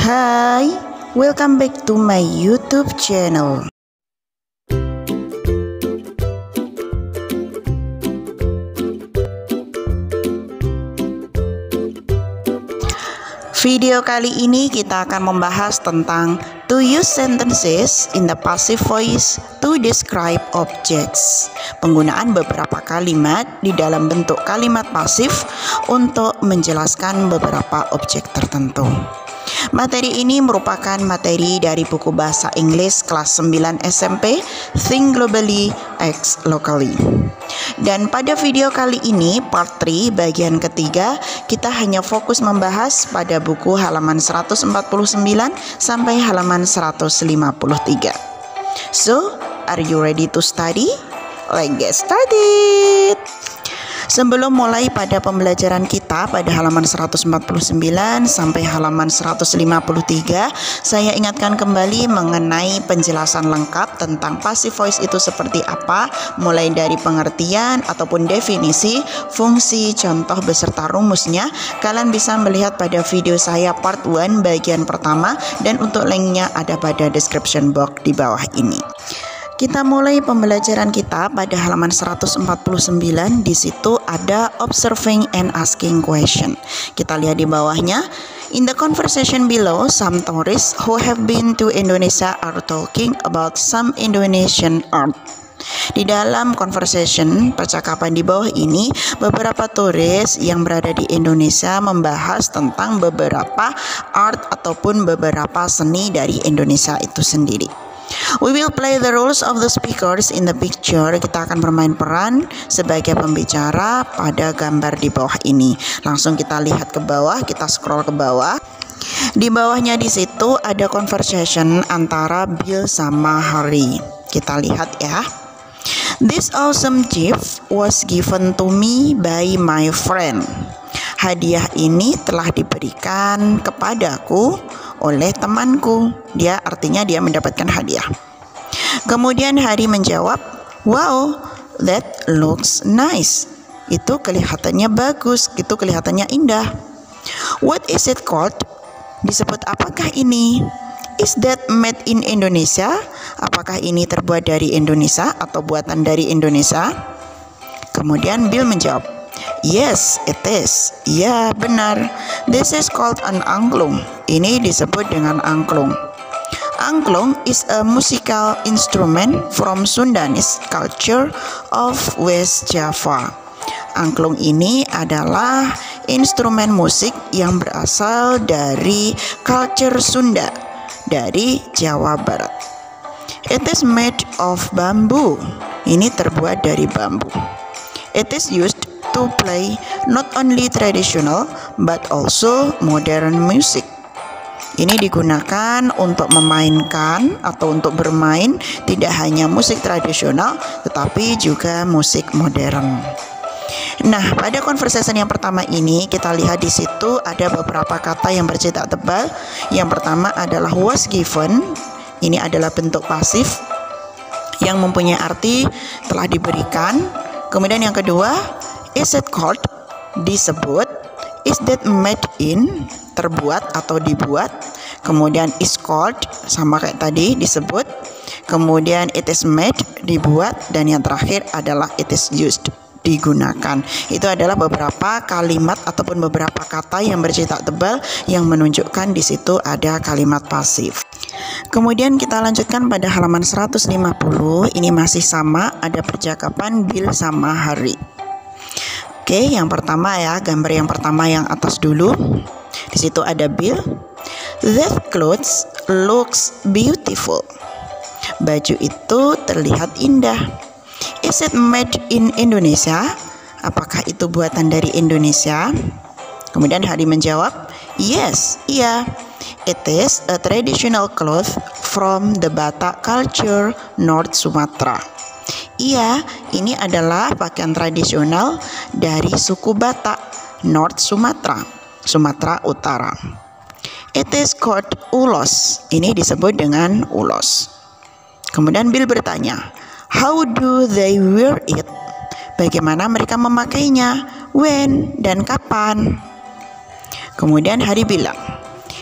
Hai, welcome back to my YouTube channel. Video kali ini kita akan membahas tentang to use sentences in the passive voice to describe objects. Penggunaan beberapa kalimat di dalam bentuk kalimat pasif untuk menjelaskan beberapa objek tertentu. Materi ini merupakan materi dari buku bahasa Inggris kelas 9 SMP, Think Globally, Act Locally. Dan pada video kali ini, part 3 bagian ketiga, kita hanya fokus membahas pada buku halaman 149 sampai halaman 153. So, are you ready to study? Let's get started! Sebelum mulai pada pembelajaran kita pada halaman 149 sampai halaman 153, saya ingatkan kembali mengenai penjelasan lengkap tentang passive voice itu seperti apa, mulai dari pengertian ataupun definisi, fungsi, contoh beserta rumusnya. Kalian bisa melihat pada video saya part 1 bagian pertama, dan untuk linknya ada pada description box di bawah ini. Kita mulai pembelajaran kita pada halaman 149. Di situ ada observing and asking question. Kita lihat di bawahnya. In the conversation below, some tourists who have been to Indonesia are talking about some Indonesian art. Di dalam conversation, percakapan di bawah ini, beberapa turis yang berada di Indonesia membahas tentang beberapa art ataupun beberapa seni dari Indonesia itu sendiri. We will play the roles of the speakers in the picture. Kita akan bermain peran sebagai pembicara pada gambar di bawah ini. Langsung kita lihat ke bawah, kita scroll ke bawah. Di bawahnya di situ ada conversation antara Bill sama Harry. Kita lihat ya. This awesome gift was given to me by my friend. Hadiah ini telah diberikan kepadaku oleh temanku. Dia artinya dia mendapatkan hadiah. Kemudian Harry menjawab, wow, that looks nice. Itu kelihatannya bagus, itu kelihatannya indah. What is it called? Disebut apakah ini? Is that made in Indonesia? Apakah ini terbuat dari Indonesia atau buatan dari Indonesia? Kemudian Bill menjawab, yes, it is. Ya, benar. This is called an angklung. Ini disebut dengan angklung. Angklung is a musical instrument from Sundanese culture of West Java. Angklung ini adalah instrumen musik yang berasal dari culture Sunda, dari Jawa Barat. It is made of bamboo. Ini terbuat dari bambu. It is used to play not only traditional but also modern music. Ini digunakan untuk memainkan atau untuk bermain tidak hanya musik tradisional tetapi juga musik modern. Nah, pada conversation yang pertama ini kita lihat di situ ada beberapa kata yang bercetak tebal. Yang pertama adalah was given. Ini adalah bentuk pasif yang mempunyai arti telah diberikan. Kemudian yang kedua, is it called, disebut. Is that made in, terbuat atau dibuat. Kemudian is called, sama kayak tadi, disebut. Kemudian it is made, dibuat. Dan yang terakhir adalah it is used, digunakan. Itu adalah beberapa kalimat ataupun beberapa kata yang bercetak tebal yang menunjukkan di situ ada kalimat pasif. Kemudian kita lanjutkan pada halaman 150. Ini masih sama, ada percakapan Bill sama Harry. Oke, yang pertama ya, gambar yang pertama yang atas dulu. Di situ ada Bill. That clothes looks beautiful. Baju itu terlihat indah. Is it made in Indonesia? Apakah itu buatan dari Indonesia? Kemudian Harry menjawab, yes, iya. It is a traditional cloth from the Batak culture, North Sumatra. Iya, ini adalah pakaian tradisional dari suku Batak, North Sumatra, Sumatera Utara. It is called ulos. Ini disebut dengan ulos. Kemudian Bill bertanya, how do they wear it? Bagaimana mereka memakainya? When dan kapan? Kemudian Harry bilang,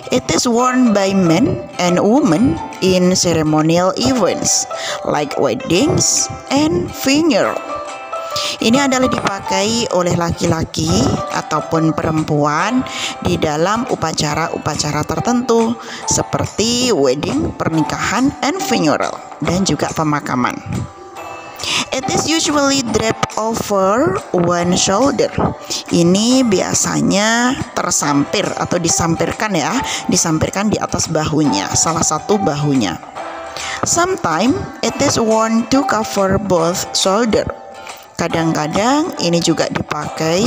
It is worn by men and women in ceremonial events like weddings and funeral. Ini adalah dipakai oleh laki-laki ataupun perempuan di dalam upacara-upacara tertentu seperti wedding, pernikahan, and funeral, dan juga pemakaman. It is usually draped over one shoulder. Ini biasanya tersampir atau disampirkan ya, disampirkan di atas bahunya, salah satu bahunya. Sometimes it is worn to cover both shoulder. Kadang-kadang ini juga dipakai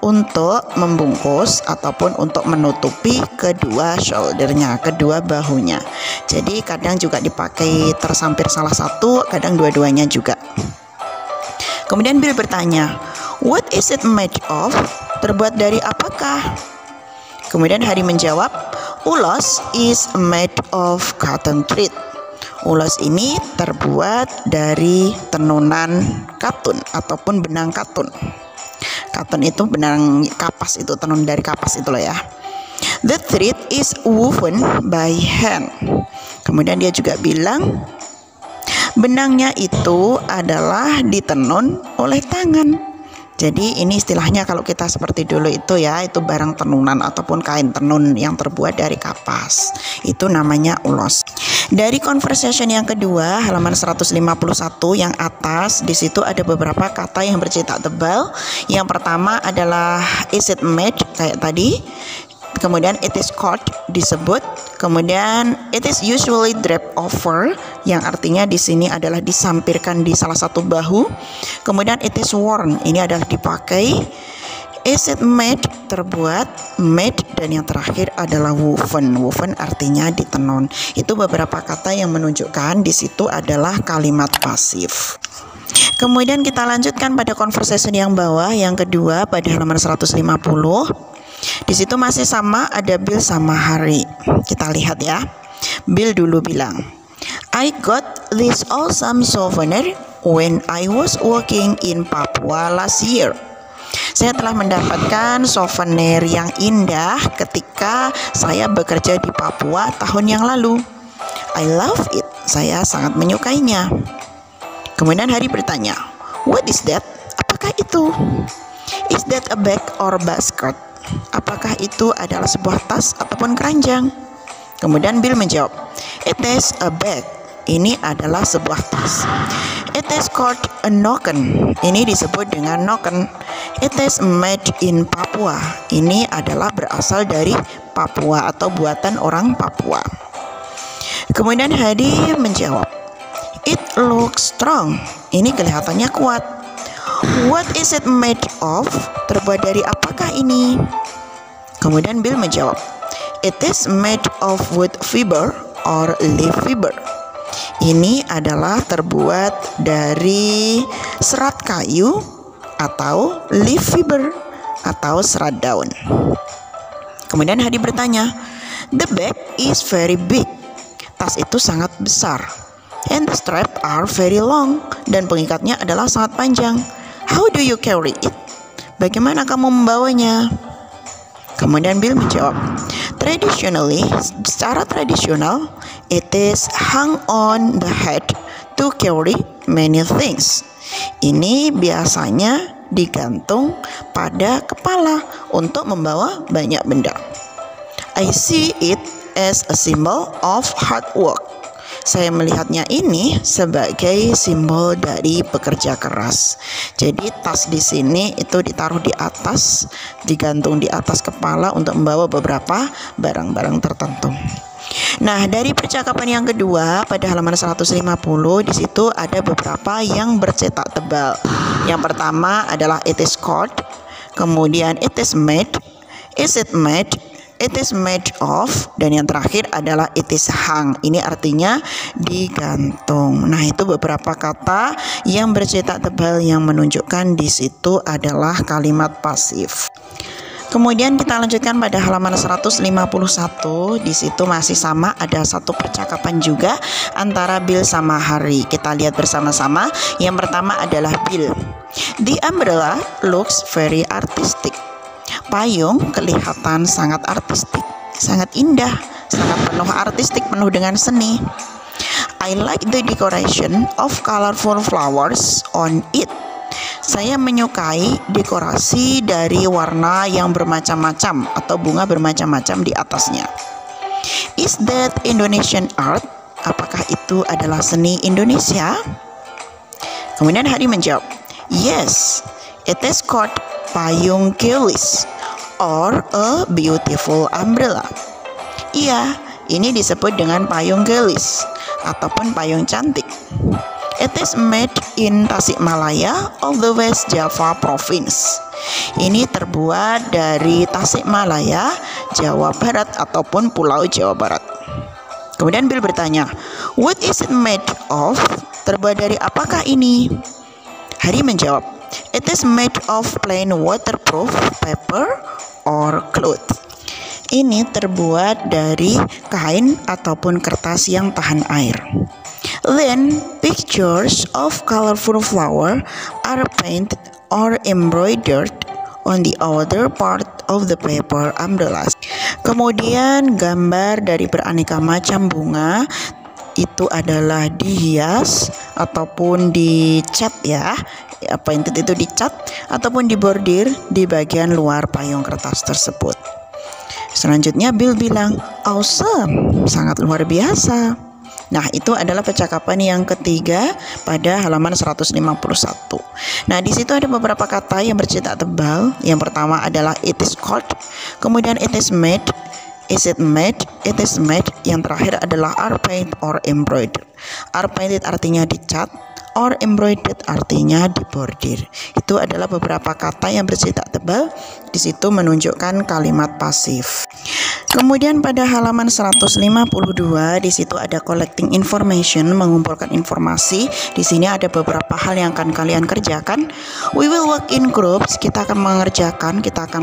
untuk membungkus ataupun untuk menutupi kedua shouldernya, kedua bahunya. Jadi kadang juga dipakai tersampir salah satu, kadang dua-duanya juga. Kemudian Bill bertanya, what is it made of? Terbuat dari apakah? Kemudian Harry menjawab, ulos is made of cotton thread. Ulos ini terbuat dari tenunan katun ataupun benang katun. Katun itu benang kapas, itu tenun dari kapas itu loh ya. The thread is woven by hand. Kemudian dia juga bilang benangnya itu adalah ditenun oleh tangan. Jadi ini istilahnya kalau kita seperti dulu itu ya, itu barang tenunan ataupun kain tenun yang terbuat dari kapas. Itu namanya ulos. Dari conversation yang kedua, halaman 151 yang atas, di situ ada beberapa kata yang bercetak tebal. Yang pertama adalah is it made, kayak tadi. Kemudian it is cut disebut. Kemudian it is usually draped over, yang artinya di sini adalah disampirkan di salah satu bahu. Kemudian it is worn, ini adalah dipakai. Is it made, terbuat. Made, dan yang terakhir adalah woven. Woven artinya ditenun. Itu beberapa kata yang menunjukkan di situ adalah kalimat pasif. Kemudian kita lanjutkan pada conversation yang bawah, yang kedua pada halaman 150. Di situ masih sama, ada Bill sama Harry. Kita lihat ya. Bill dulu bilang, I got this awesome souvenir when I was working in Papua last year. Saya telah mendapatkan souvenir yang indah ketika saya bekerja di Papua tahun yang lalu. I love it. Saya sangat menyukainya. Kemudian Harry bertanya, what is that? Apakah itu? Is that a bag or basket? Apakah itu adalah sebuah tas ataupun keranjang? Kemudian Bill menjawab, it is a bag. Ini adalah sebuah tas. It is called a noken. Ini disebut dengan noken. It is made in Papua. Ini adalah berasal dari Papua atau buatan orang Papua. Kemudian Harry menjawab, it looks strong. Ini kelihatannya kuat. What is it made of? Terbuat dari apakah ini? Kemudian Bill menjawab, it is made of wood fiber or leaf fiber. Ini adalah terbuat dari serat kayu atau leaf fiber atau serat daun. Kemudian Harry bertanya, the bag is very big. Tas itu sangat besar. And the straps are very long. Dan pengikatnya adalah sangat panjang. How do you carry it? Bagaimana kamu membawanya? Kemudian Bill menjawab, traditionally, secara tradisional, it is hung on the head to carry many things. Ini biasanya digantung pada kepala untuk membawa banyak benda. I see it as a symbol of hard work. Saya melihatnya ini sebagai simbol dari pekerja keras. Jadi tas di sini itu ditaruh di atas, digantung di atas kepala untuk membawa beberapa barang-barang tertentu. Nah, dari percakapan yang kedua pada halaman 150 di situ ada beberapa yang bercetak tebal. Yang pertama adalah it is called, kemudian it is made, is it made, it is made of, dan yang terakhir adalah it is hung. Ini artinya digantung. Nah, itu beberapa kata yang bercetak tebal yang menunjukkan di situ adalah kalimat pasif. Kemudian kita lanjutkan pada halaman 151. Di situ masih sama, ada satu percakapan juga antara Bill sama Harry. Kita lihat bersama-sama. Yang pertama adalah Bill. The umbrella looks very artistic. Payung kelihatan sangat artistik. sangat indah, sangat penuh artistik, penuh dengan seni. I like the decoration of colorful flowers on it. Saya menyukai dekorasi dari warna yang bermacam-macam atau bunga bermacam-macam di atasnya. Is that Indonesian art? Apakah itu adalah seni Indonesia? Kemudian Hari menjawab, yes, it is called payung gelis or a beautiful umbrella. Iya, ini disebut dengan payung gelis ataupun payung cantik. It is made in Tasikmalaya of the West Java Province. Ini terbuat dari Tasikmalaya, Jawa Barat ataupun Pulau Jawa Barat. Kemudian Bill bertanya, what is it made of? Terbuat dari apakah ini? Hari menjawab, it is made of plain waterproof paper or cloth. Ini terbuat dari kain ataupun kertas yang tahan air. Then, pictures of colorful flower are painted or embroidered on the outer part of the paper umbrellas. Kemudian gambar dari beraneka macam bunga itu adalah dihias ataupun dicat ya, itu dicat ataupun dibordir di bagian luar payung kertas tersebut. Selanjutnya Bill bilang, awesome, sangat luar biasa. Nah, itu adalah percakapan yang ketiga pada halaman 151. Nah, di situ ada beberapa kata yang bercetak tebal. Yang pertama adalah it is called, kemudian it is made, is it made, it is made. Yang terakhir adalah are painted or embroidered. Are painted artinya dicat, or embroidered artinya dibordir. Itu adalah beberapa kata yang bercetak tebal. Di situ menunjukkan kalimat pasif. Kemudian pada halaman 152 di situ ada collecting information, mengumpulkan informasi. Di sini ada beberapa hal yang akan kalian kerjakan. We will work in groups. Kita akan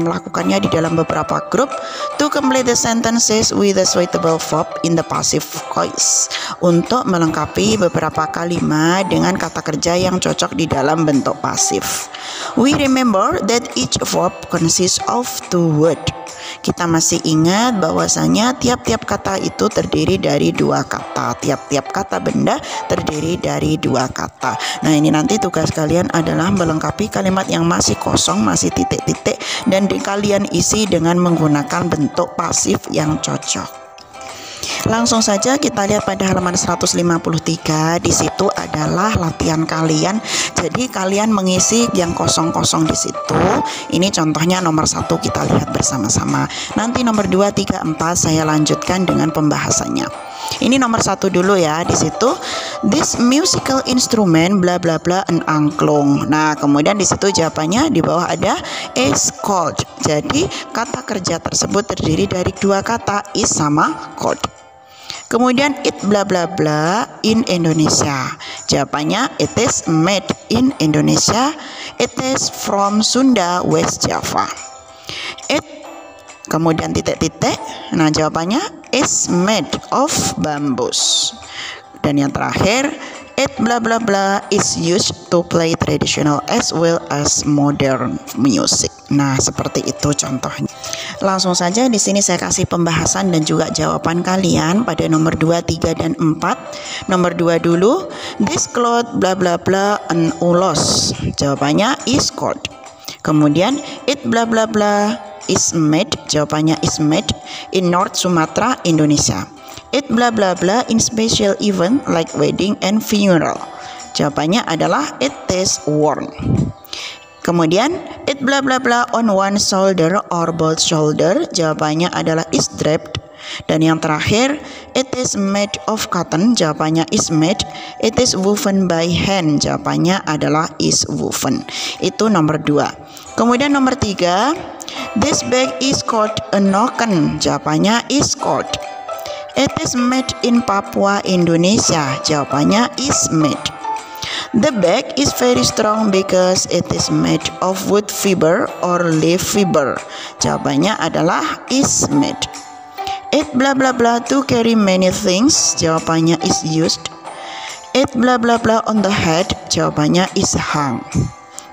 melakukannya di dalam beberapa grup. To complete the sentences with a suitable verb in the passive voice. Untuk melengkapi beberapa kalimat dengan kata kerja yang cocok di dalam bentuk pasif. We remember that each verb consists of 2 words. Kita masih ingat bahwasanya tiap-tiap kata itu terdiri dari 2 kata. Tiap-tiap kata benda terdiri dari 2 kata. Nah, ini nanti tugas kalian adalah melengkapi kalimat yang masih kosong, masih titik-titik, dan kalian isi dengan menggunakan bentuk pasif yang cocok. Langsung saja kita lihat pada halaman 153. Di situ adalah latihan kalian. Jadi kalian mengisi yang kosong-kosong di situ. Ini contohnya nomor 1 kita lihat bersama-sama. Nanti nomor 2, 3, 4 saya lanjutkan dengan pembahasannya. Ini nomor 1 dulu ya. Di situ this musical instrument bla bla bla an angklung. Nah, kemudian di situ jawabannya di bawah ada is called. Jadi kata kerja tersebut terdiri dari 2 kata, is sama called. Kemudian it bla bla bla in Indonesia. Jawabannya it is made in Indonesia. It is from Sunda, West Java. It kemudian titik-titik. Nah, jawabannya is made of bamboos. Dan yang terakhir, it bla bla bla is used to play traditional as well as modern music. Nah, seperti itu contohnya. Langsung saja di sini saya kasih pembahasan dan juga jawaban kalian pada nomor 2, 3 dan 4. Nomor 2 dulu, this cloth bla bla bla an ulos. Jawabannya is called. Kemudian it bla bla bla is made. Jawabannya is made in North Sumatra, Indonesia. It bla bla bla in special event like wedding and funeral. Jawabannya adalah it is worn. Kemudian it bla bla bla on one shoulder or both shoulder. Jawabannya adalah is draped. Dan yang terakhir, it is made of cotton. Jawabannya is made. It is woven by hand. Jawabannya adalah is woven. Itu nomor 2. Kemudian nomor 3, this bag is called a noken. Jawabannya is called. It is made in Papua, Indonesia. Jawabannya is made. The bag is very strong because it is made of wood fiber or leaf fiber. Jawabannya adalah is made. It bla bla bla to carry many things. Jawabannya is used. It bla bla bla on the head. Jawabannya is hung.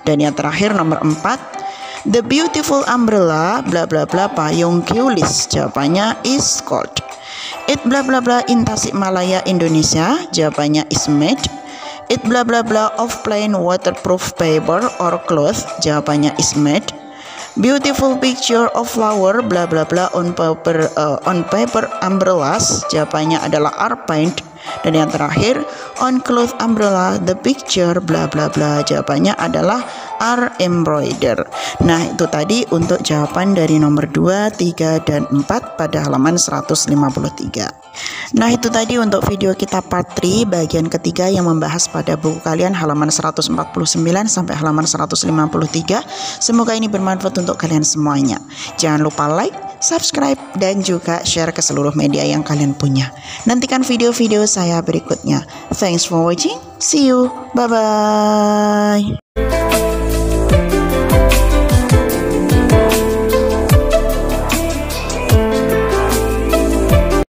Dan yang terakhir nomor 4, The beautiful umbrella bla bla bla payung Keulis, jawabannya is called. It bla bla bla in Tasikmalaya, Indonesia, jawabannya is made. It bla bla bla of plain waterproof paper or cloth, jawabannya is made. Beautiful picture of flower bla bla bla on paper umbrellas, jawabannya adalah are paint. Dan yang terakhir, on cloth umbrella the picture bla bla bla, jawabannya adalah are embroidered. Nah, itu tadi untuk jawaban dari nomor 2, 3, dan 4 pada halaman 153. Nah, itu tadi untuk video kita part 3 bagian ketiga yang membahas pada buku kalian halaman 149 sampai halaman 153. Semoga ini bermanfaat untuk kalian semuanya. Jangan lupa like, subscribe, dan juga share ke seluruh media yang kalian punya. Nantikan video-video saya berikutnya. Thanks for watching. See you. Bye-bye.